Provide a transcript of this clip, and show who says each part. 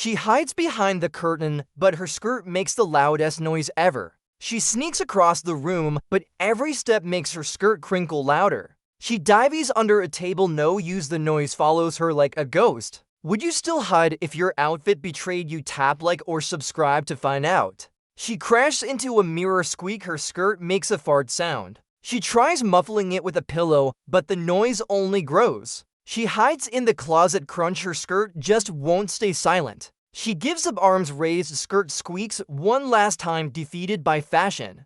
Speaker 1: She hides behind the curtain, but her skirt makes the loudest noise ever. She sneaks across the room, but every step makes her skirt crinkle louder. She dives under a table. No use, the noise follows her like a ghost. Would you still hide if your outfit betrayed you? Tap like or subscribe to find out. She crashes into a mirror. Squeak, her skirt makes a fart sound. She tries muffling it with a pillow, but the noise only grows. She hides in the closet. Crunch, her skirt just won't stay silent. She gives up, arms raised. Skirt squeaks one last time, defeated by fashion.